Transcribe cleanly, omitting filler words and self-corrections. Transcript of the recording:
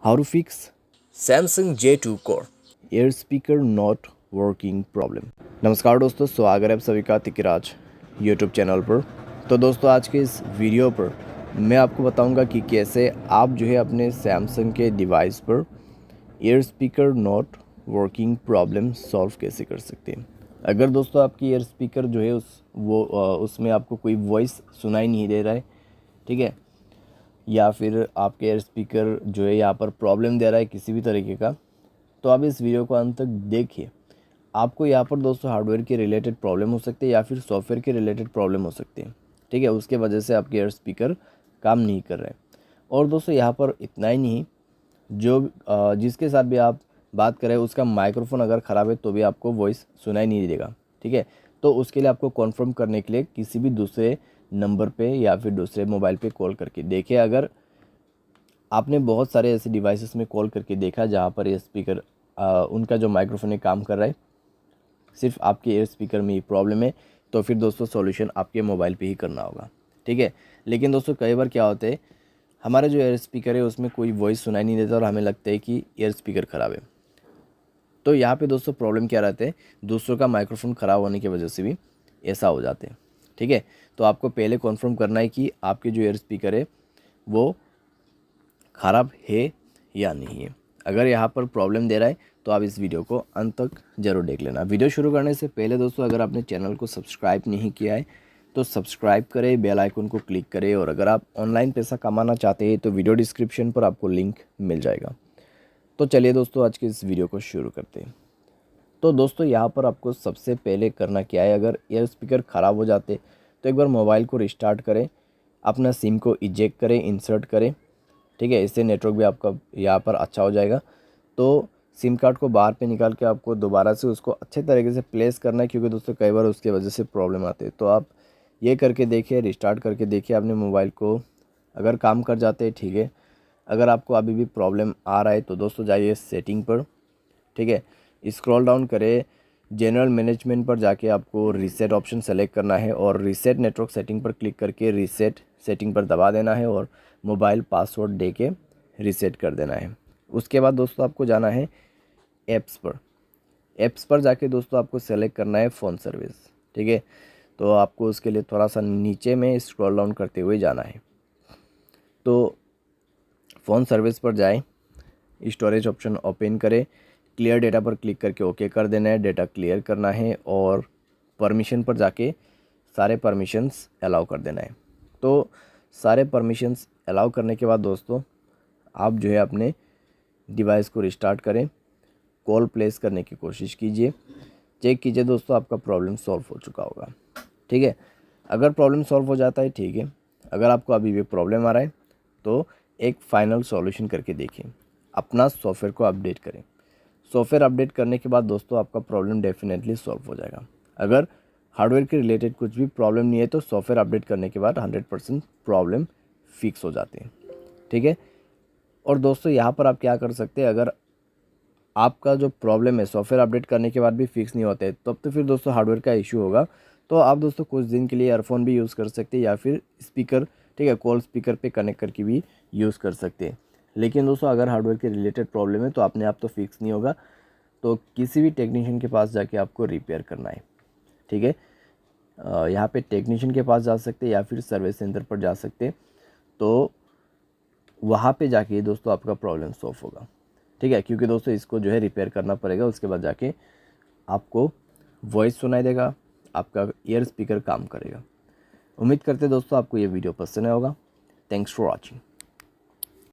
How to fix Samsung J2 Core। Air speaker not working problem. नमस्कार दोस्तों, स्वागत है आप सभी का तिकराज यूट्यूब चैनल पर। तो दोस्तों, आज के इस वीडियो पर मैं आपको बताऊंगा कि कैसे आप जो है अपने सैमसंग के डिवाइस पर air speaker not working problem solve कैसे कर सकते हैं। अगर दोस्तों आपकी एयर स्पीकर जो है उसमें आपको कोई वॉइस सुनाई नहीं दे रहा है, ठीक है, या फिर आपके एयर स्पीकर जो है यहाँ पर प्रॉब्लम दे रहा है किसी भी तरीके का, तो आप इस वीडियो को अंत तक देखिए। आपको यहाँ पर दोस्तों हार्डवेयर के रिलेटेड प्रॉब्लम हो सकती है या फिर सॉफ्टवेयर के रिलेटेड प्रॉब्लम हो सकती है, ठीक है। उसके वजह से आपके एयर स्पीकर काम नहीं कर रहे हैं। और दोस्तों यहाँ पर इतना ही नहीं, जो जिसके साथ भी आप बात करें उसका माइक्रोफोन अगर ख़राब है तो भी आपको वॉइस सुनाई नहीं देगा, ठीक है। तो उसके लिए आपको कॉन्फर्म करने के लिए किसी भी दूसरे नंबर पे या फिर दूसरे मोबाइल पे कॉल करके देखिए। अगर आपने बहुत सारे ऐसे डिवाइसेस में कॉल करके देखा जहाँ पर ये स्पीकर उनका जो माइक्रोफोन है काम कर रहा है, सिर्फ आपके एयर स्पीकर में ही प्रॉब्लम है, तो फिर दोस्तों सॉल्यूशन आपके मोबाइल पे ही करना होगा, ठीक है। लेकिन दोस्तों कई बार क्या होता है, हमारा जो एयर स्पीकर है उसमें कोई वॉइस सुनाई नहीं देता और हमें लगता है कि एयर स्पीकर ख़राब है। तो यहाँ पे दोस्तों प्रॉब्लम क्या रहता है, दूसरों का माइक्रोफोन ख़राब होने की वजह से भी ऐसा हो जाते हैं, ठीक है। तो आपको पहले कन्फर्म करना है कि आपके जो एयर स्पीकर है वो ख़राब है या नहीं है। अगर यहाँ पर प्रॉब्लम दे रहा है तो आप इस वीडियो को अंत तक ज़रूर देख लेना। वीडियो शुरू करने से पहले दोस्तों, अगर आपने चैनल को सब्सक्राइब नहीं किया है तो सब्सक्राइब करें, बेल आइकन को क्लिक करें, और अगर आप ऑनलाइन पैसा कमाना चाहते हैं तो वीडियो डिस्क्रिप्शन पर आपको लिंक मिल जाएगा। तो चलिए दोस्तों, आज के इस वीडियो को शुरू करते हैं। तो दोस्तों यहाँ पर आपको सबसे पहले करना क्या है, अगर एयर स्पीकर ख़राब हो जाते तो एक बार मोबाइल को रिस्टार्ट करें, अपना सिम को इजेक्ट करें, इंसर्ट करें, ठीक है। इससे नेटवर्क भी आपका यहाँ पर अच्छा हो जाएगा। तो सिम कार्ड को बाहर पे निकाल के आपको दोबारा से उसको अच्छे तरीके से प्लेस करना है, क्योंकि दोस्तों कई बार उसकी वजह से प्रॉब्लम आती है। तो आप ये करके देखिए, रिस्टार्ट करके देखिए अपने मोबाइल को, अगर काम कर जाते हैं ठीक है। अगर आपको अभी भी प्रॉब्लम आ रहा है तो दोस्तों जाइए सेटिंग पर, ठीक है, स्क्रॉल डाउन करें, जनरल मैनेजमेंट पर जाके आपको रीसेट ऑप्शन सेलेक्ट करना है और रीसेट नेटवर्क सेटिंग पर क्लिक करके रीसेट सेटिंग पर दबा देना है और मोबाइल पासवर्ड दे के रीसेट कर देना है। उसके बाद दोस्तों आपको जाना है ऐप्स पर। ऐप्स पर जाके दोस्तों आपको सेलेक्ट करना है फ़ोन सर्विस, ठीक है। तो आपको उसके लिए थोड़ा सा नीचे में स्क्रॉल डाउन करते हुए जाना है। तो फ़ोन सर्विस पर जाएं, स्टोरेज ऑप्शन ओपन करें, क्लियर डेटा पर क्लिक करके ओके कर देना है, डेटा क्लियर करना है और परमिशन पर जाके सारे परमिशंस अलाउ कर देना है। तो सारे परमिशंस अलाउ करने के बाद दोस्तों आप जो है अपने डिवाइस को रिस्टार्ट करें, कॉल प्लेस करने की कोशिश कीजिए, चेक कीजिए दोस्तों आपका प्रॉब्लम सॉल्व हो चुका होगा, ठीक है। अगर प्रॉब्लम सॉल्व हो जाता है ठीक है, अगर आपको अभी भी प्रॉब्लम आ रहा है तो एक फाइनल सॉल्यूशन करके देखिए, अपना सॉफ्टवेयर को अपडेट करें। सॉफ्टवेयर अपडेट करने के बाद दोस्तों आपका प्रॉब्लम डेफिनेटली सॉल्व हो जाएगा। अगर हार्डवेयर के रिलेटेड कुछ भी प्रॉब्लम नहीं है तो सॉफ्टवेयर अपडेट करने के बाद 100% प्रॉब्लम फिक्स हो जाती है, ठीक है। और दोस्तों यहाँ पर आप क्या कर सकते हैं, अगर आपका जो प्रॉब्लम है सॉफ्टवेयर अपडेट करने के बाद भी फिक्स नहीं होता है तब तो फिर दोस्तों हार्डवेयर का इशू होगा। तो आप दोस्तों कुछ दिन के लिए ईयरफोन भी यूज़ कर सकते हैं या फिर स्पीकर, ठीक है, कॉल स्पीकर पे कनेक्ट करके भी यूज़ कर सकते हैं। लेकिन दोस्तों अगर हार्डवेयर के रिलेटेड प्रॉब्लम है तो अपने आप तो फिक्स नहीं होगा, तो किसी भी टेक्नीशियन के पास जाके आपको रिपेयर करना है, ठीक है। यहाँ पे टेक्नीशियन के पास जा सकते हैं या फिर सर्विस सेंटर पर जा सकते हैं। तो वहाँ पे जाके दोस्तों आपका प्रॉब्लम सॉल्व होगा, ठीक है, क्योंकि दोस्तों इसको जो है रिपेयर करना पड़ेगा। उसके बाद जाके आपको वॉइस सुनाई देगा, आपका ईयर स्पीकर काम करेगा। उम्मीद करते हैं दोस्तों आपको ये वीडियो पसंद आया होगा। Thanks for watching.